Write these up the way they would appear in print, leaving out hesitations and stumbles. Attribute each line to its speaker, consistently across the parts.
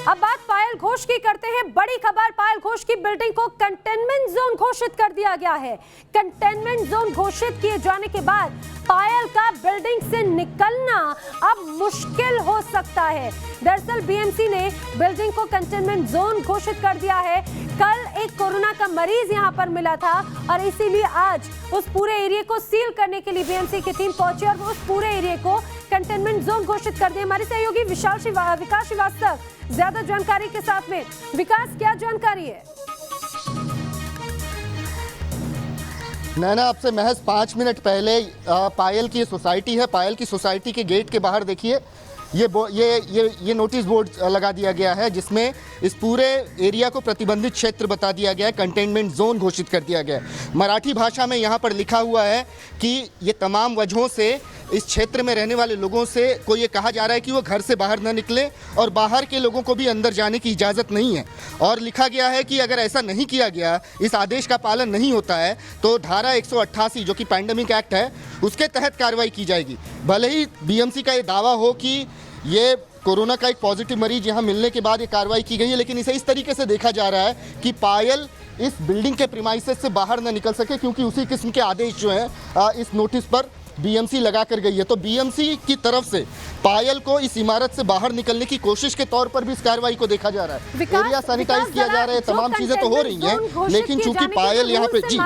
Speaker 1: अब बात पायल घोष की करते हैं। बड़ी खबर, पायल घोष की बिल्डिंग को कंटेनमेंट जोन घोषित कर दिया गया है। कंटेनमेंट जोन घोषित किए जाने के बाद पायल का बिल्डिंग से निकलना अब मुश्किल हो सकता है। दरअसल बीएमसी ने बिल्डिंग को कंटेनमेंट जोन घोषित कर दिया है। कल एक कोरोना का मरीज यहां पर मिला था और इसीलिए आज उस पूरे एरिया को सील करने के लिए बीएमसी की टीम पहुंची और उस पूरे एरिया को कंटेनमेंट जोन घोषित कर दिया। हमारे सहयोगी विकास श्रीवास्तव ज्यादा जानकारी के साथ में। विकास, क्या जानकारी है?
Speaker 2: नैना, आपसे महज 5 मिनट पहले पायल की सोसाइटी है, पायल की सोसाइटी के गेट के बाहर देखिए ये नोटिस बोर्ड लगा दिया गया है जिसमें इस पूरे एरिया को प्रतिबंधित क्षेत्र बता दिया गया है, कंटेनमेंट जोन घोषित कर दिया गया है। मराठी भाषा में यहाँ पर लिखा हुआ है कि ये तमाम वजहों से इस क्षेत्र में रहने वाले लोगों से को ये कहा जा रहा है कि वो घर से बाहर न निकले और बाहर के लोगों को भी अंदर जाने की इजाज़त नहीं है। और लिखा गया है कि अगर ऐसा नहीं किया गया, इस आदेश का पालन नहीं होता है तो धारा 188 जो कि पैंडेमिक एक्ट है उसके तहत कार्रवाई की जाएगी। भले ही बीएमसी का ये दावा हो कि ये कोरोना का एक पॉजिटिव मरीज यहाँ मिलने के बाद ये कार्रवाई की गई है, लेकिन इसे इस तरीके से देखा जा रहा है कि पायल इस बिल्डिंग के प्रीमाइसेस से बाहर न निकल सके, क्योंकि उसी किस्म के आदेश जो हैं इस नोटिस पर बीएमसी लगा कर गई है। तो बीएमसी की तरफ से पायल को इस इमारत से बाहर निकलने की कोशिश के तौर पर भी इस कार्रवाई को देखा जा रहा है। एरिया सैनिटाइज किया जा रहा है, तमाम चीजें तो हो रही हैं, लेकिन चूंकि पायल यहाँ पे जी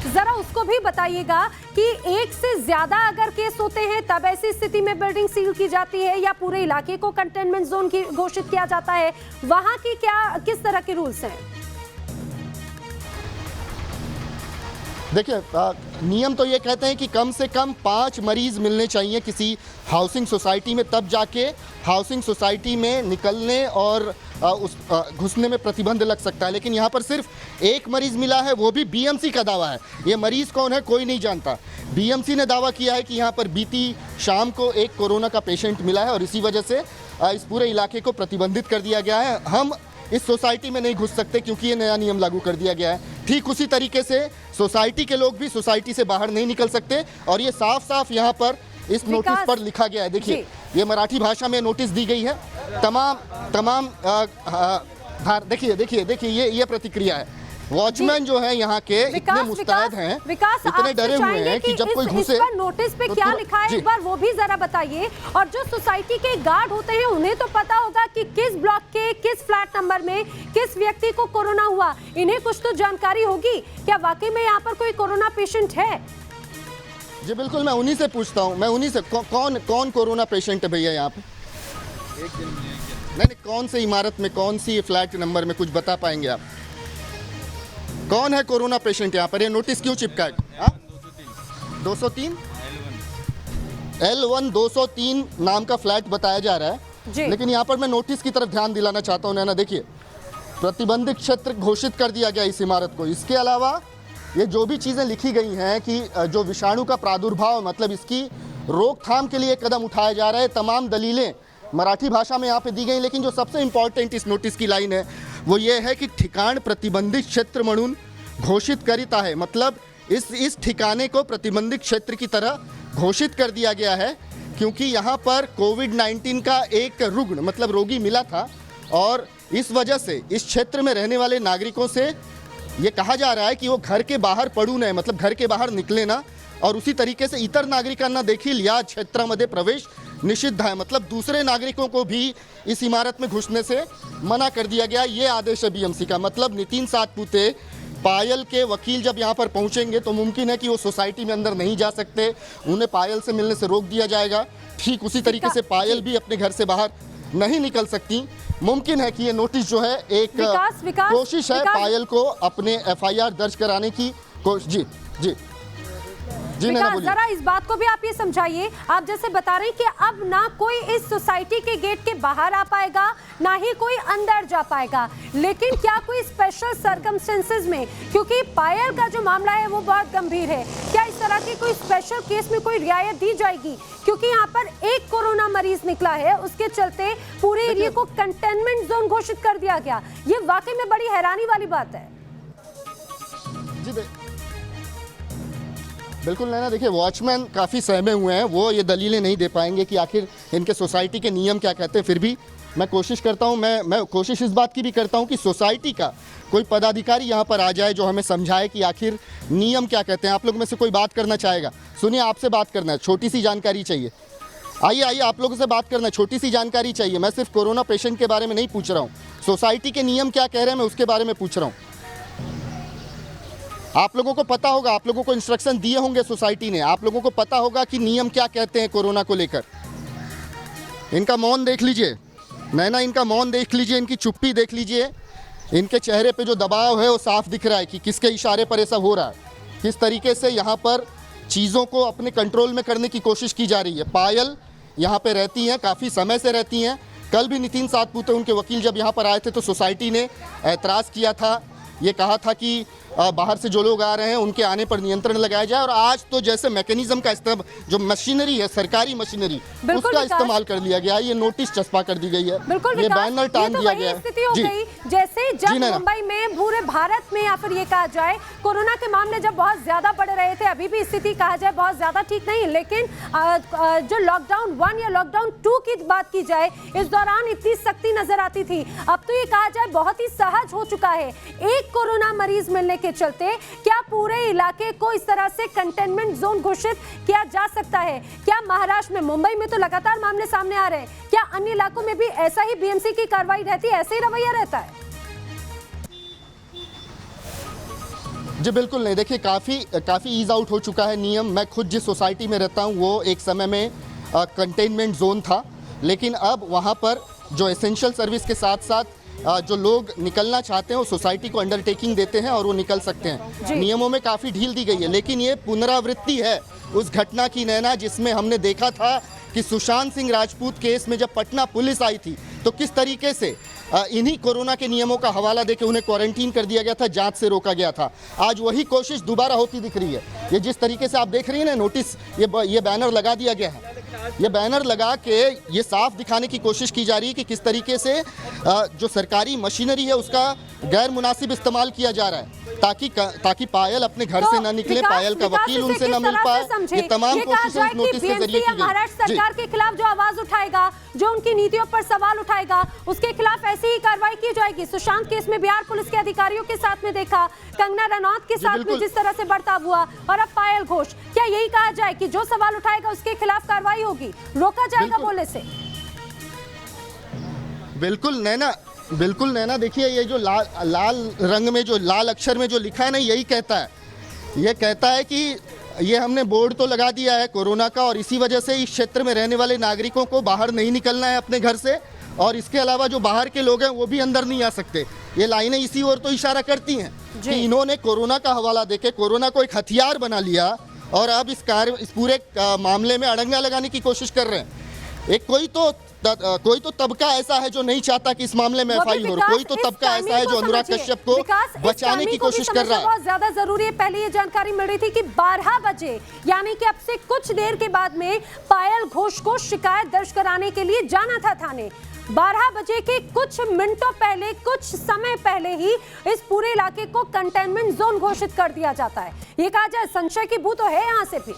Speaker 1: जरा उसको भी बताइएगा कि एक से ज्यादा अगर केस होते हैं तब ऐसी स्थिति में बिल्डिंग सील की जाती है या पूरे इलाके को कंटेनमेंट जोन की घोषित किया जाता है, वहां की किस तरह के रूल्स हैं?
Speaker 2: देखिए, नियम तो ये कहते हैं कि कम से कम 5 मरीज मिलने चाहिए किसी हाउसिंग सोसाइटी में, तब जाके हाउसिंग सोसाइटी में निकलने और घुसने में प्रतिबंध लग सकता है। लेकिन यहाँ पर सिर्फ एक मरीज मिला है, वो भी बीएमसी का दावा है। ये मरीज कौन है कोई नहीं जानता। बीएमसी ने दावा किया है कि यहाँ पर बीती शाम को एक कोरोना का पेशेंट मिला है और इसी वजह से इस पूरे इलाके को प्रतिबंधित कर दिया गया है। हम इस सोसाइटी में नहीं घुस सकते क्योंकि ये नया नियम लागू कर दिया गया है। ठीक उसी तरीके से सोसाइटी के लोग भी सोसाइटी से बाहर नहीं निकल सकते और ये साफ साफ यहाँ पर इस नोटिस पर लिखा गया है। देखिए, ये मराठी भाषा में नोटिस दी गई है। तमाम देखिए ये प्रतिक्रिया है। वॉचमैन जो है यहाँ के इतने मुस्तैद हैं, इतने डरे हुए हैं कि जब कोई घुसे।
Speaker 1: नोटिस पे क्या लिखा है एक बार वो भी जरा बताइए। और जो सोसाइटी के गार्ड होते हैं उन्हें तो पता होगा कि किस ब्लॉक के किस फ्लैट नंबर में किस व्यक्ति को कोरोना हुआ, इन्हें कुछ तो जानकारी होगी। क्या वाकई में यहाँ पर कोई कोरोना पेशेंट है?
Speaker 2: जी बिल्कुल, मैं उन्हीं से पूछता हूँ, मैं उन्हीं से कौन कोरोना पेशेंट है भैया यहाँ पे? नहीं, कौन सी इमारत में, कौन सी फ्लैट नंबर में, कुछ बता पाएंगे आप? कौन है कोरोना पेशेंट यहाँ पर? ये नोटिस क्यों चिपका है? 203 L1 203 नाम का फ्लैट बताया जा रहा है। लेकिन यहाँ पर मैं नोटिस की तरफ ध्यान दिलाना चाहता हूँ नैना। देखिए, प्रतिबंधित क्षेत्र घोषित कर दिया गया इस इमारत को। इसके अलावा ये जो भी चीज़ें लिखी गई हैं कि जो विषाणु का प्रादुर्भाव, मतलब इसकी रोकथाम के लिए कदम उठाया जा रहा है, तमाम दलीलें मराठी भाषा में यहाँ पे दी गई। लेकिन जो सबसे इम्पॉर्टेंट इस नोटिस की लाइन है वो ये है कि ठिकाण प्रतिबंधित क्षेत्र म्हणून घोषित करिता है। मतलब इस ठिकाने को प्रतिबंधित क्षेत्र की तरह घोषित कर दिया गया है क्योंकि यहाँ पर कोविड-19 का एक रुग्ण, मतलब रोगी मिला था और इस वजह से इस क्षेत्र में रहने वाले नागरिकों से ये कहा जा रहा है कि वो घर के बाहर पडू नये, मतलब घर के बाहर निकले ना, और उसी तरीके से इतर नागरिकांना देखील या क्षेत्रामध्ये प्रवेश निषिद्ध है। मतलब दूसरे नागरिकों को भी इस इमारत में घुसने से मना कर दिया गया। ये आदेश है बीएमसी का। मतलब नितिन सातपुते, पायल के वकील जब यहाँ पर पहुँचेंगे तो मुमकिन है कि वो सोसाइटी में अंदर नहीं जा सकते, उन्हें पायल से मिलने से रोक दिया जाएगा। ठीक उसी तरीके से पायल भी अपने घर से बाहर नहीं निकल सकती। मुमकिन है कि ये नोटिस जो है एक कोशिश है पायल को अपने एफआईआर दर्ज कराने की जी जी जी।
Speaker 1: जरा इस बात को भी आप ये समझाइए। आप जैसे बता रहे हैं कि अब ना कोई इस सोसाइटी के गेट के बाहर आ पाएगा, ना ही कोई अंदर जा पाएगा, लेकिन क्या कोई स्पेशल सर्कमस्टेंसेस में, क्योंकि पायल का जो मामला है वो बहुत गंभीर है, क्या इस तरह के कोई स्पेशल केस में कोई रियायत दी जाएगी? क्योंकि यहाँ पर एक कोरोना मरीज निकला है, उसके चलते पूरे एरिया को कंटेनमेंट जोन घोषित कर दिया गया। ये वाकई में बड़ी हैरानी वाली बात है।
Speaker 2: बिल्कुल नैना, देखिए वॉचमैन काफ़ी सहमे हुए हैं, वो ये दलीलें नहीं दे पाएंगे कि आखिर इनके सोसाइटी के नियम क्या कहते हैं। फिर भी मैं कोशिश करता हूँ, मैं कोशिश इस बात की भी करता हूँ कि सोसाइटी का कोई पदाधिकारी यहाँ पर आ जाए जो हमें समझाए कि आखिर नियम क्या कहते हैं। आप लोग में से कोई बात करना चाहेगा? सुनिए, आपसे बात करना है, छोटी सी जानकारी चाहिए। आइए आइए, आप लोगों से बात करना है, छोटी सी जानकारी चाहिए। मैं सिर्फ कोरोना पेशेंट के बारे में नहीं पूछ रहा हूँ, सोसाइटी के नियम क्या कह रहे हैं मैं उसके बारे में पूछ रहा हूँ। आप लोगों को पता होगा, आप लोगों को इंस्ट्रक्शन दिए होंगे सोसाइटी ने, आप लोगों को पता होगा कि नियम क्या कहते हैं कोरोना को लेकर। इनका मौन देख लीजिए, नैना, इनका मौन देख लीजिए, इनकी चुप्पी देख लीजिए, इनके चेहरे पे जो दबाव है वो साफ दिख रहा है कि किसके इशारे पर ये सब हो रहा है, किस तरीके से यहाँ पर चीज़ों को अपने कंट्रोल में करने की कोशिश की जा रही है। पायल यहाँ पे रहती हैं, काफ़ी समय से रहती हैं। कल भी नितिन सातपुते उनके वकील जब यहाँ पर आए थे तो सोसाइटी ने ऐतराज़ किया था, ये कहा था कि बाहर से जो लोग आ रहे हैं उनके आने पर नियंत्रण लगाया जाए। और आज तो जैसे मैकेनिज्म का इस्तेमाल, जो मशीनरी है, सरकारी मशीनरी, उसका इस्तेमाल कर लिया गया। ये नोटिस चस्पा कर दी गई है, ये बैनर टांग दिया गया है।
Speaker 1: जैसे जब मुंबई में, पूरे भारत में, या फिर ये कहा जाए कोरोना के मामले जब बहुत ज्यादा बढ़ रहे थे, अभी भी स्थिति कहा जाए बहुत ज्यादा ठीक नहीं, लेकिन जो लॉकडाउन 1 या लॉकडाउन 2 की बात की जाए, इस दौरान इतनी सख्ती नजर आती थी। अब तो ये कहा जाए बहुत ही सहज हो चुका है। एक कोरोना मरीज मिलने के चलते क्या पूरे इलाके को इस तरह से कंटेनमेंट जोन घोषित किया जा सकता है? क्या महाराष्ट्र में, मुंबई में तो लगातार मामले सामने आ रहे हैं, क्या अन्य इलाकों में भी ऐसा ही बीएमसी की कार्रवाई रहती है, ऐसे ही रवैया रहता है?
Speaker 2: जी बिल्कुल नहीं, देखिए काफ़ी ईज आउट हो चुका है नियम। मैं खुद जिस सोसाइटी में रहता हूँ वो एक समय में कंटेनमेंट जोन था, लेकिन अब वहाँ पर जो एसेंशियल सर्विस के साथ साथ जो लोग निकलना चाहते हैं वो सोसाइटी को अंडरटेकिंग देते हैं और वो निकल सकते हैं। नियमों में काफ़ी ढील दी गई है, लेकिन ये पुनरावृत्ति है उस घटना की, नैना, जिसमें हमने देखा था कि सुशांत सिंह राजपूत केस में जब पटना पुलिस आई थी तो किस तरीके से इन्हीं कोरोना के नियमों का हवाला देकर उन्हें क्वारंटीन कर दिया गया था, जांच से रोका गया था। आज वही कोशिश दोबारा होती दिख रही है। ये जिस तरीके से आप देख रही हैं ना, नोटिस, ये बैनर लगा दिया गया है, ये बैनर लगा के ये साफ दिखाने की कोशिश की जा रही है कि किस तरीके से जो सरकारी मशीनरी है उसका गैर मुनासिब इस्तेमाल किया जा रहा है, ताकि पायल अपने घर से ना निकले, पायल का वकील उनसे ना मिल पाए। ये तमाम कोशिशें इस नोटिस के जरिए की गई।
Speaker 1: महाराष्ट्र सरकार के खिलाफ जो आवाज उठाएगा, जो उनकी नीतियों पर सवाल उठाएगा, उसके खिलाफ ऐसी ही कार्रवाई की जाएगी। सुशांत केस में बिहार पुलिस के अधिकारियों के साथ में देखा, कंगना रनौत के साथ में जिस तरह से बर्ताव हुआ, और अब पायल घोष, क्या यही कहा जाए कि जो सवाल उठाएगा उसके खिलाफ कार्रवाई होगी, रोका जाएगा बोलने से?
Speaker 2: बिल्कुल नैना, देखिए ये जो लाल रंग में, जो लाल अक्षर में जो लिखा है ना, यही कहता है, ये कहता है कि ये हमने बोर्ड तो लगा दिया है कोरोना का, और इसी वजह से इस क्षेत्र में रहने वाले नागरिकों को बाहर नहीं निकलना है अपने घर से, और इसके अलावा जो बाहर के लोग हैं वो भी अंदर नहीं आ सकते। ये लाइनें इसी ओर तो इशारा करती हैं कि इन्होंने कोरोना का हवाला देके कोरोना को एक हथियार बना लिया और अब इस पूरे मामले में अड़ंगा लगाने की कोशिश कर रहे हैं। कोई तो तबका ऐसा है जो नहीं चाहता कि इस मामले में एफआईआर हो, कोई तो तबका ऐसा है जो अनुराग कश्यप को बचाने की कोशिश कर रहा है।
Speaker 1: बहुत ज्यादा जरूरी है। पहले ये जानकारी मिल रही थी कि 12 बजे, यानी कि अब से कुछ देर के बाद में पायल घोष को शिकायत दर्ज कराने के लिए जाना था थाने। 12 बजे के कुछ मिनटों पहले, कुछ समय पहले ही इस पूरे इलाके को कंटेनमेंट जोन घोषित कर दिया जाता है। ये कहा जाए संशय की बू तो है यहाँ से भी।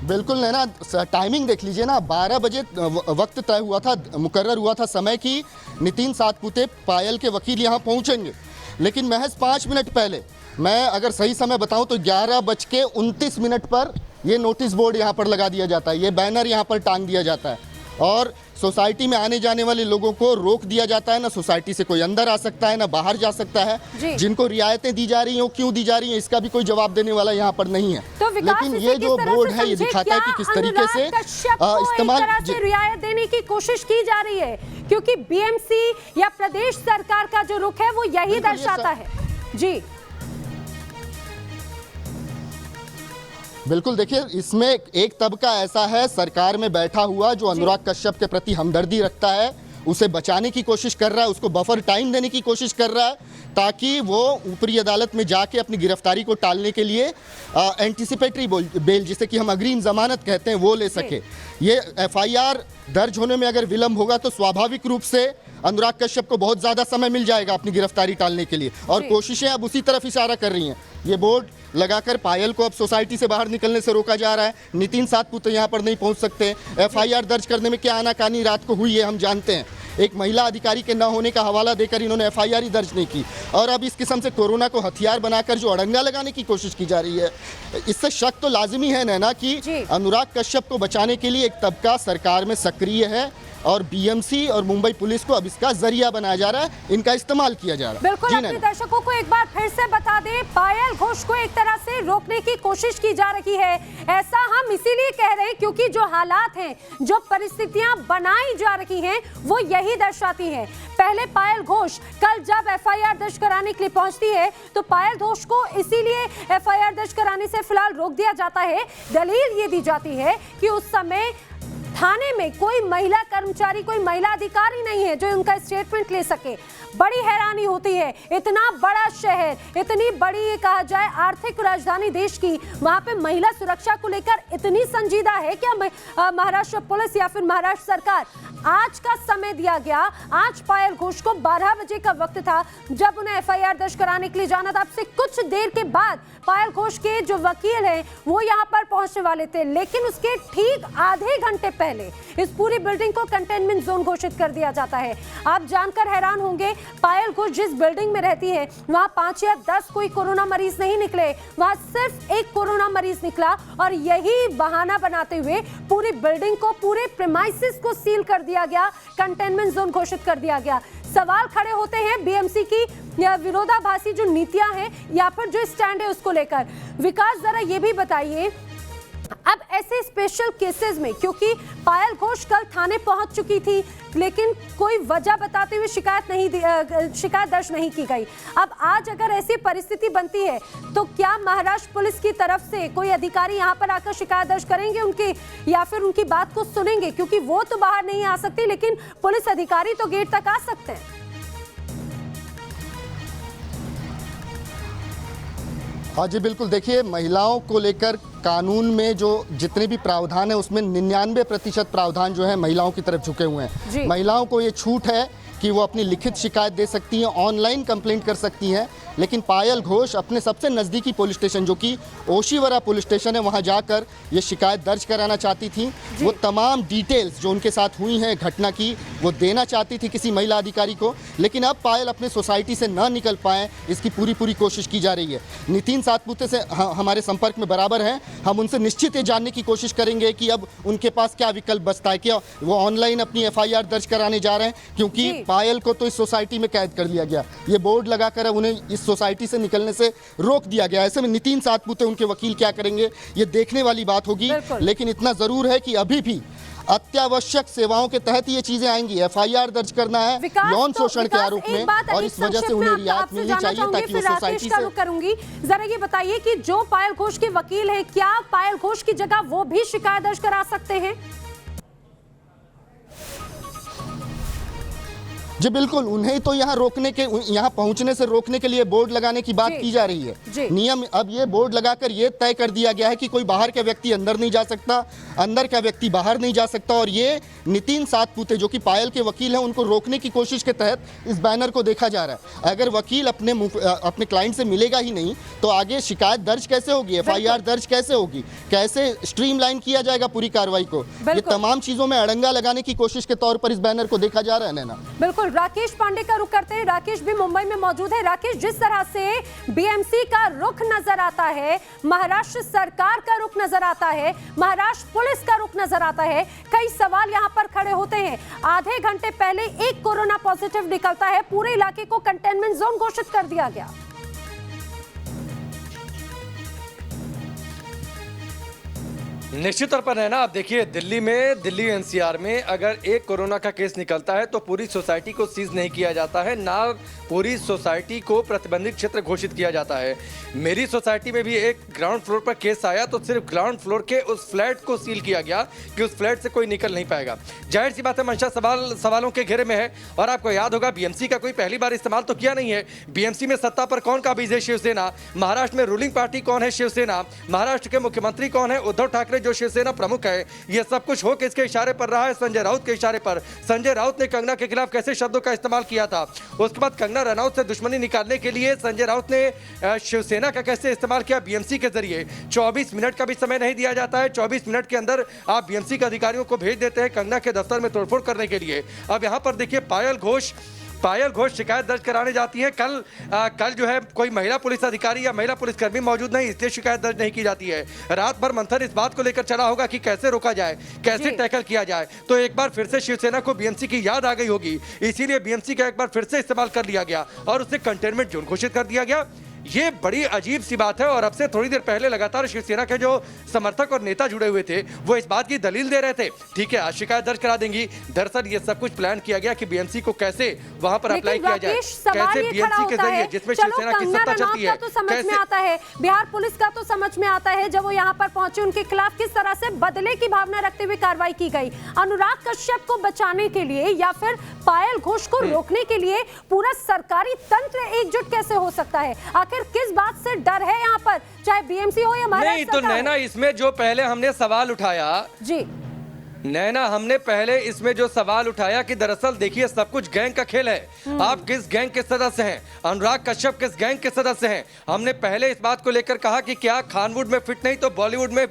Speaker 2: बिल्कुल नैना, टाइमिंग देख लीजिए ना, 12 बजे वक्त तय हुआ था, मुकर्रर हुआ था समय कि नितिन सातपुते, पायल के वकील यहाँ पहुँचेंगे, लेकिन महज 5 मिनट पहले, मैं अगर सही समय बताऊं तो 11:29 पर ये नोटिस बोर्ड यहाँ पर लगा दिया जाता है, ये बैनर यहाँ पर टांग दिया जाता है और सोसाइटी में आने जाने वाले लोगों को रोक दिया जाता है। ना सोसाइटी से कोई अंदर आ सकता है, ना बाहर जा सकता है। जिनको रियायतें दी जा रही हैं वो क्यों दी जा रही हैं, इसका भी कोई जवाब देने वाला यहाँ पर नहीं है।
Speaker 1: तो
Speaker 2: लेकिन ये जो बोर्ड है ये दिखाता है कि किस तरीके से इस्तेमाल
Speaker 1: रियायत देने की कोशिश की जा रही है, क्योंकि बीएमसी या प्रदेश सरकार का जो रुख है वो यही दर्शाता है। जी
Speaker 2: बिल्कुल, देखिए इसमें एक तबका ऐसा है सरकार में बैठा हुआ जो अनुराग कश्यप के प्रति हमदर्दी रखता है, उसे बचाने की कोशिश कर रहा है, उसको बफर टाइम देने की कोशिश कर रहा है ताकि वो ऊपरी अदालत में जाके अपनी गिरफ्तारी को टालने के लिए एंटीसिपेटरी बेल, जिसे कि हम अग्रिम जमानत कहते हैं, वो ले सके। ये एफआईआर दर्ज होने में अगर विलंब होगा तो स्वाभाविक रूप से अनुराग कश्यप को बहुत ज़्यादा समय मिल जाएगा अपनी गिरफ्तारी टालने के लिए, और कोशिशें अब उसी तरफ इशारा कर रही हैं। ये बोर्ड लगाकर पायल को अब सोसाइटी से बाहर निकलने से रोका जा रहा है। नितिन सातपुते यहाँ पर नहीं पहुँच सकते। एफआईआर दर्ज करने में क्या आनाकानी रात को हुई है हम जानते हैं। एक महिला अधिकारी के न होने का हवाला देकर इन्होंने एफआईआर ही दर्ज नहीं की, और अब इस किस्म से कोरोना को हथियार बनाकर जो अड़ंगा लगाने की कोशिश की जा रही है, इससे शक तो लाजिमी है नैना कि अनुराग कश्यप को बचाने के लिए एक तबका सरकार में सक्रिय है, और बीएमसी और मुंबई पुलिस को अब इसका जरिया बनाया जा रहा है, इनका इस्तेमाल किया जा रहा है।
Speaker 1: बिल्कुल, अपने दर्शकों को एक बार फिर से बता दें, पायल घोष को एक तरह से रोकने की कोशिश की जा रही है। ऐसा हम इसीलिए कह रहे हैं क्योंकि जो हालात हैं, जो परिस्थितियां बनाई जा रही हैं, वो यही दर्शाती हैं। पहले पायल घोष कल जब एफआईआर दर्ज कराने के लिए पहुंचती है तो पायल घोष को इसीलिए एफआईआर दर्ज कराने से फिलहाल रोक दिया जाता है। दलील ये दी जाती है कि उस समय थाने में कोई महिला कर्मचारी, कोई महिला अधिकारी नहीं है जो उनका स्टेटमेंट ले सके। बड़ी हैरानी होती है, इतना बड़ा शहर, इतनी बड़ी ये कहा जाए आर्थिक राजधानी देश की, वहां पे महिला सुरक्षा को लेकर इतनी संजीदा है क्या महाराष्ट्र पुलिस या फिर महाराष्ट्र सरकार? आज का समय दिया गया, आज पायल घोष को 12 बजे का वक्त था जब उन्हें एफआईआर दर्ज कराने के लिए जाना था। अब से कुछ देर के बाद पायल घोष के जो वकील हैं वो यहाँ पर पहुंचने वाले थे, लेकिन उसके ठीक आधे घंटे पहले इस पूरी बिल्डिंग को कंटेनमेंट जोन घोषित कर दिया जाता है। आप जानकर हैरान होंगे, पायल घोष जिस बिल्डिंग में रहती है वहां 5 या 10 कोई कोरोना मरीज नहीं निकले, वहां सिर्फ एक कोरोना मरीज निकला, और यही बहाना बनाते हुए पूरी बिल्डिंग को, पूरे प्रीमाइसेस को सील कर दिया गया, कंटेनमेंट जोन घोषित कर दिया गया। सवाल खड़े होते हैं बीएमसी की विरोधाभासी जो नीतियां हैं या फिर जो स्टैंड है उसको लेकर। विकास, जरा ये भी बताइए, अब ऐसे स्पेशल केसेस में, क्योंकि पायल घोष कल थाने पहुंच चुकी थी लेकिन कोई वजह बताते हुए शिकायत दर्ज नहीं की गई, अब आज अगर ऐसी परिस्थिति बनती है तो क्या महाराष्ट्र पुलिस की तरफ से कोई अधिकारी यहां पर आकर शिकायत दर्ज करेंगे उनकी, या फिर उनकी बात को सुनेंगे? क्योंकि वो तो बाहर नहीं आ सकती लेकिन पुलिस अधिकारी तो गेट तक आ सकते हैं।
Speaker 2: हाँ जी बिल्कुल, देखिए महिलाओं को लेकर कानून में जो जितने भी प्रावधान है उसमें 99% प्रावधान जो है महिलाओं की तरफ झुके हुए हैं। महिलाओं को ये छूट है कि वो अपनी लिखित शिकायत दे सकती हैं, ऑनलाइन कंप्लेंट कर सकती हैं, लेकिन पायल घोष अपने सबसे नज़दीकी पुलिस स्टेशन जो कि ओशीवरा पुलिस स्टेशन है वहां जाकर ये शिकायत दर्ज कराना चाहती थी। वो तमाम डिटेल्स जो उनके साथ हुई हैं घटना की वो देना चाहती थी किसी महिला अधिकारी को, लेकिन अब पायल अपने सोसाइटी से ना निकल पाएँ इसकी पूरी कोशिश की जा रही है। नितिन सातपुते से हमारे संपर्क में बराबर हैं, हम उनसे निश्चित ये जानने की कोशिश करेंगे कि अब उनके पास क्या विकल्प बचता है, क्या वो ऑनलाइन अपनी एफआईआर दर्ज कराने जा रहे हैं, क्योंकि पायल को तो इस सोसाइटी में कैद कर लिया गया, ये बोर्ड लगाकर अब उन्हें इस सोसाइटी से निकलने से रोक दिया गया। ऐसे में नितिन सातपुते उनके वकील क्या करेंगे ये देखने वाली बात होगी, लेकिन इतना जरूर है कि अभी भी अत्यावश्यक सेवाओं के तहत ये चीजें आएंगी। एफआईआर दर्ज करना है यौन शोषण के आरोप में, और इस वजह से उन्हें रियायत मिलनी चाहिए ताकि वो सोसाइटी से।
Speaker 1: करूंगी, जरा ये बताइए कि जो पायल घोष के वकील है, क्या पायल घोष की जगह वो भी शिकायत दर्ज करा सकते हैं?
Speaker 2: जी बिल्कुल, उन्हें तो यहाँ रोकने के, यहाँ पहुँचने से रोकने के लिए बोर्ड लगाने की बात की जा रही है। नियम अब ये बोर्ड लगाकर ये तय कर दिया गया है कि कोई बाहर का व्यक्ति अंदर नहीं जा सकता, अंदर का व्यक्ति बाहर नहीं जा सकता, और ये नितिन सातपुते जो कि पायल के वकील हैं उनको रोकने की कोशिश के तहत इस बैनर को देखा जा रहा है। अगर वकील अपने क्लाइंट से मिलेगा ही नहीं तो आगे शिकायत दर्ज कैसे होगी, एफआईआर दर्ज कैसे होगी, कैसे स्ट्रीमलाइन किया जाएगा पूरी कार्रवाई को? ये तमाम चीजों में अड़ंगा लगाने की कोशिश के तौर पर इस बैनर को देखा जा रहा है। नैना,
Speaker 1: बिल्कुल, राकेश पांडे का रुख करते हैं। राकेश भी मुंबई में मौजूद है। राकेश, जिस तरह से बीएमसी का रुख नजर आता है, महाराष्ट्र सरकार का रुख नजर आता है, महाराष्ट्र पुलिस का रुख नजर आता है, कई सवाल यहां पर खड़े होते हैं। आधे घंटे पहले एक कोरोना पॉजिटिव निकलता है, पूरे इलाके को कंटेनमेंट जोन घोषित कर दिया गया।
Speaker 3: निश्चित तौर पर है ना, आप देखिए दिल्ली एनसीआर में अगर एक कोरोना का केस निकलता है तो पूरी सोसाइटी को सीज नहीं किया जाता है, ना पूरी सोसाइटी को प्रतिबंधित क्षेत्र घोषित किया जाता है। मेरी सोसाइटी में भी एक ग्राउंड फ्लोर पर केस आया तो सिर्फ ग्राउंड फ्लोर के उस फ्लैट को सील किया गया कि उस फ्लैट से कोई निकल नहीं पाएगा। जाहिर सी बात है, मंशा सवालों के घेरे में है, और आपको याद होगा बीएमसी का कोई पहली बार इस्तेमाल तो किया नहीं है। बीएमसी में सत्ता पर कौन काबिज है? शिवसेना। महाराष्ट्र में रूलिंग पार्टी कौन है? शिवसेना। महाराष्ट्र के मुख्यमंत्री कौन है? उद्धव ठाकरे में जो शिवसेना प्रमुख है, ये सब कुछ हो किसके इशारे पर रहा है? संजय राउत के इशारे पर। संजय राउत ने कंगना के खिलाफ कैसे शब्दों का इस्तेमाल किया था, उसके बाद कंगना रनौत से दुश्मनी निकालने के लिए संजय राउत ने शिवसेना का कैसे इस्तेमाल किया बीएमसी के जरिए। 24 मिनट का भी समय नहीं दिया जाता है, 24 मिनट के अंदर आप बीएमसी के अधिकारियों को भेज देते हैं कंगना के दफ्तर में तोड़फोड़ करने के लिए। अब यहाँ पर देखिए पायल घोष शिकायत दर्ज कराने जाती है। कल जो है कोई महिला पुलिस अधिकारी या महिला पुलिसकर्मी मौजूद नहीं, इसलिए शिकायत दर्ज नहीं की जाती है। रात भर मंथन इस बात को लेकर चला होगा कि कैसे रोका जाए, कैसे टैकल किया जाए। तो एक बार फिर से शिवसेना को बीएमसी की याद आ गई होगी, इसीलिए बीएमसी का एक बार फिर से इस्तेमाल कर लिया गया और उसे कंटेनमेंट जोन घोषित कर दिया गया। ये बड़ी अजीब सी बात है और अब से थोड़ी देर पहले लगातार शिवसेना के जो समर्थक और नेता जुड़े हुए थे वो इस बात की दलील दे रहे थे, ठीक है आज शिकायत दर्ज करा देंगी। दरअसल ये सब कुछ प्लान किया गया कि बीएमसी को कैसे वहां पर अप्लाई किया जाए, कैसे बीएमसी के जरिए जिसमें शिवसेना की सत्ता चलती है।
Speaker 1: तो समझ में आता है, बिहार पुलिस का तो समझ में आता है, जब वो यहाँ पर पहुंचे उनके खिलाफ किस तरह से बदले की भावना रखते हुए कार्रवाई की गई। अनुराग कश्यप को बचाने के लिए या फिर पायल घोष को रोकने के लिए पूरा सरकारी तंत्र एकजुट कैसे हो सकता है? आखिर किस बात से डर है यहाँ पर, चाहे बीएमसी हो या महाराष्ट्र
Speaker 3: नहीं? तो नैना इसमें जो पहले हमने सवाल उठाया
Speaker 1: जी,
Speaker 3: नैना हमने पहले इसमें जो सवाल उठाया कि दरअसल देखिए सब कुछ गैंग का खेल है। आप किस गैंग के सदस्य हैं, अनुराग कश्यप किस गैंग के सदस्य हैं? हमने पहले इस बात को लेकर कहा कि क्या खानवुड में फिट नहीं तो बॉलीवुड में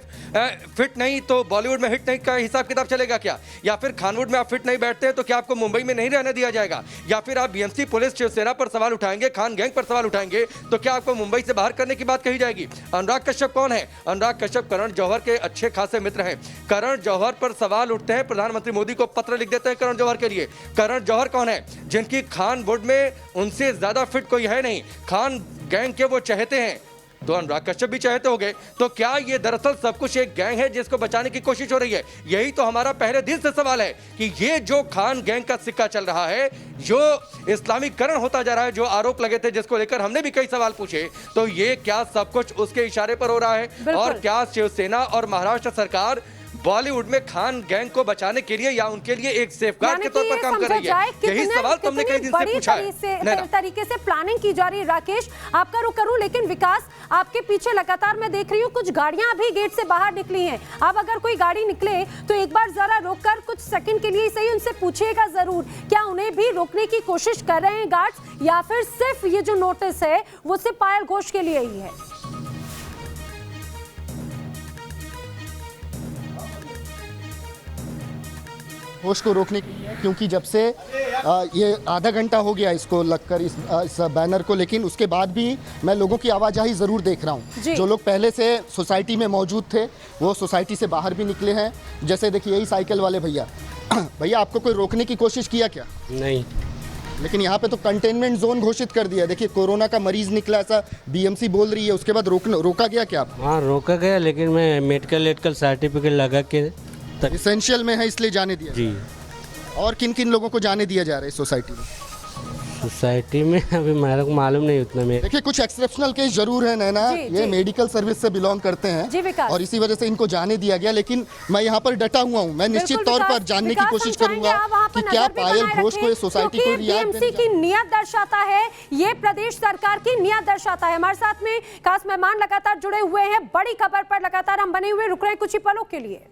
Speaker 3: फिट नहीं तो बॉलीवुड में हिट नहीं का हिसाब किताब चलेगा क्या? या फिर खानवुड में आप फिट नहीं बैठते हैं तो क्या आपको मुंबई में नहीं रहने दिया जाएगा? या फिर आप बीएमसी पुलिस शिवसेना पर सवाल उठाएंगे, खान गैंग पर सवाल उठाएंगे तो क्या आपको मुंबई से बाहर करने की बात कही जाएगी? अनुराग कश्यप कौन है? अनुराग कश्यप करण जौहर के अच्छे खासे मित्र हैं। करण जौहर पर सवाल उठते हैं, प्रधानमंत्री मोदी को पत्र लिख देते हैं करण जौहर के लिए। करण जौहर कौन है? जिनकी खान बोर्ड में उनसे ज्यादा फिट कोई है नहीं, खान गैंग के वो चाहते हैं, तो अनुराग कश्यप भी चाहते होंगे। तो क्या ये दरअसल सब कुछ एक गैंग है जिसको बचाने की कोशिश हो रही है? यही तो हमारा पहले दिन से सवाल है कि ये जो खान गैंग का सिक्का चल रहा है, जो इस्लामीकरण होता जा रहा है, जो आरोप लगे थे जिसको लेकर हमने भी कई सवाल पूछे, तो ये क्या सब कुछ उसके इशारे पर हो रहा है? और क्या शिवसेना और महाराष्ट्र सरकार बॉलीवुड में खान गैंग को बचाने के लिए या उनके लिए एक सेफगार्ड के तौर पर काम कर रही है? यही सवाल तो हमने कई दिन से पूछा है।
Speaker 1: तरीके से प्लानिंग की जा रही है। राकेश, आपका रुख करूं, लेकिन विकास आपके पीछे लगातार मैं देख रही हूँ कुछ गाड़ियां अभी गेट से बाहर निकली हैं। अब अगर कोई गाड़ी निकले तो एक बार जरा रोककर कुछ सेकंड के लिए सही उनसे पूछिएगा जरूर, क्या उन्हें भी रोकने की कोशिश कर रहे हैं गार्ड्स, या फिर सिर्फ ये जो नोटिस है वो सिर्फ पायल घोष के लिए ही है?
Speaker 2: घोष को रोकने के लिए, क्योंकि जब से ये आधा घंटा हो गया इसको लगकर इस बैनर को, लेकिन उसके बाद भी मैं लोगों की आवाजाही ज़रूर देख रहा हूँ। जो लोग पहले से सोसाइटी में मौजूद थे वो सोसाइटी से बाहर भी निकले हैं। जैसे देखिए यही साइकिल वाले भैया भैया आपको कोई रोकने की कोशिश किया क्या?
Speaker 4: नहीं,
Speaker 2: लेकिन यहाँ पे तो कंटेनमेंट जोन घोषित कर दिया। देखिए कोरोना का मरीज निकला ऐसा बीएमसी बोल रही है, उसके बाद रोका गया क्या?
Speaker 4: हाँ रोका गया, लेकिन मैं मेडिकल सर्टिफिकेट लगा के
Speaker 2: इसेंशियल में है इसलिए जाने दिया
Speaker 4: जी।
Speaker 2: और किन किन लोगों को जाने दिया जा रहा है सोसाइटी में?
Speaker 4: सोसाइटी में अभी मेरे को मालूम नहीं उतना में।
Speaker 2: देखिए कुछ एक्सेप्शनल केस जरूर है नैना, ये मेडिकल सर्विस से बिलोंग करते हैं और इसी वजह से इनको जाने दिया गया। लेकिन मैं यहाँ पर डटा हुआ हूँ, मैं निश्चित तौर पर जानने की कोशिश करूंगा कि क्या पायल घोष को सोसाइटी को
Speaker 1: बीएमसी की नियत दर्शाता है, ये प्रदेश सरकार की नियत दर्शाता है। हमारे साथ में खास मेहमान लगातार जुड़े हुए हैं, बड़ी खबर पर लगातार हम बने हुए रुक रहे हैं कुछ ही पलों के लिए।